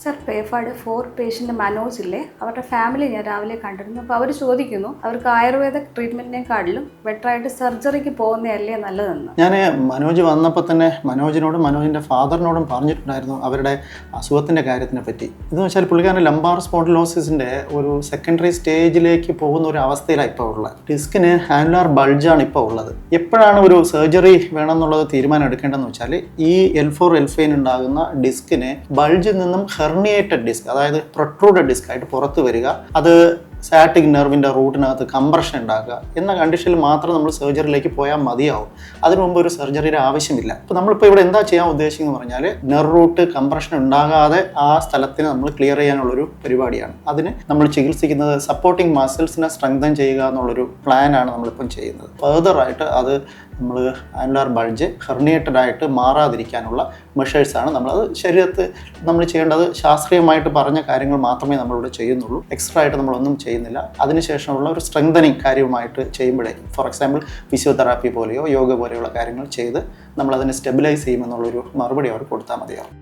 Sir, പേഫാഡ് 4 patient Manoj ഇല്ലേ, അവരുടെ family ഞാൻ രാവിലെ കണ്ടിരുന്നു. അപ്പോൾ അവർ ചോദിക്കുന്നു അവർക്ക് ആയുർവേദ ട്രീറ്റ്മെൻറ്റിനെക്കാട്ടിലും ബെറ്ററായിട്ട് സർജറിക്ക് പോകുന്നതല്ലേ നല്ലതെന്ന്. ഞാൻ മനോജ് വന്നപ്പോൾ തന്നെ മനോജിനോടും മനോജിൻ്റെ ഫാദറിനോടും പറഞ്ഞിട്ടുണ്ടായിരുന്നു അവരുടെ അസുഖത്തിൻ്റെ കാര്യത്തിനെ പറ്റി. ഇതെന്ന് വെച്ചാൽ പുള്ളിക്കാരൻ്റെ ലംബാർ സ്പോണ്ടിലോസിസിൻ്റെ ഒരു സെക്കൻഡറി സ്റ്റേജിലേക്ക് പോകുന്ന ഒരു അവസ്ഥയിലാണ് ഇപ്പോൾ ഉള്ളത്. ഡിസ്കിന് ആനുലാർ ബൾജാണ് ഇപ്പോൾ ഉള്ളത്. എപ്പോഴാണ് ഒരു സർജറി വേണമെന്നുള്ളത് തീരുമാനം എടുക്കേണ്ടതെന്ന് വെച്ചാൽ ഈ L4 L5 ഉണ്ടാകുന്ന ഡിസ്കിന് ബൾജിൽ നിന്നും ഹെർണിയേറ്റഡ് ഡിസ്ക്, അതായത് പ്രൊട്രൂഡഡ് ഡിസ്ക് ആയിട്ട് പുറത്ത് വരിക, അത് സാറ്റിക് നെർവിൻ്റെ റൂട്ടിനകത്ത് കംപ്രഷൻ ഉണ്ടാക്കുക എന്ന കണ്ടീഷനിൽ മാത്രം നമ്മൾ സർജറിയിലേക്ക് പോയാൽ മതിയാവും. അതിനു മുമ്പ് ഒരു സർജറിയുടെ ആവശ്യമില്ല. അപ്പോൾ നമ്മളിപ്പോൾ ഇവിടെ എന്താ ചെയ്യാൻ ഉദ്ദേശിക്കുന്നത് പറഞ്ഞാൽ നെർവ് റൂട്ട് കംപ്രഷൻ ഉണ്ടാകാതെ ആ സ്ഥലത്തിന് നമ്മൾ ക്ലിയർ ചെയ്യാനുള്ളൊരു പരിപാടിയാണ്. അതിന് നമ്മൾ ചികിത്സിക്കുന്നത് സപ്പോർട്ടിങ് മസിൽസിനെ സ്ട്രെങ്തൻ ചെയ്യുക എന്നുള്ളൊരു പ്ലാനാണ് നമ്മളിപ്പം ചെയ്യുന്നത്. ഫർദറായിട്ട് അത് നമ്മൾ ആനുലാർ ബൾജ് ഹെർണിയേറ്റഡ് ആയിട്ട് മാറാതിരിക്കാനുള്ള മെഷേഴ്സാണ് നമ്മളത് ശരീരത്ത് നമ്മൾ ചെയ്യേണ്ടത്. ശാസ്ത്രീയമായിട്ട് പറഞ്ഞ കാര്യങ്ങൾ മാത്രമേ നമ്മളിവിടെ ചെയ്യുന്നുള്ളൂ. എക്സ്ട്രാ ആയിട്ട് നമ്മളൊന്നും ചെയ്യുന്നില്ല. അതിനുശേഷമുള്ള ഒരു സ്ട്രെങ്തനിങ് കാര്യമായിട്ട് ചെയ്യുമ്പോഴേ, ഫോർ എക്സാമ്പിൾ ഫിസിയോതെറാപ്പി പോലെയോ യോഗ പോലെയുള്ള കാര്യങ്ങൾ ചെയ്ത് നമ്മളതിനെ സ്റ്റെബിലൈസ് ചെയ്യുമെന്നുള്ളൊരു മറുപടി അവർ കൊടുത്താൽ മതിയാവും.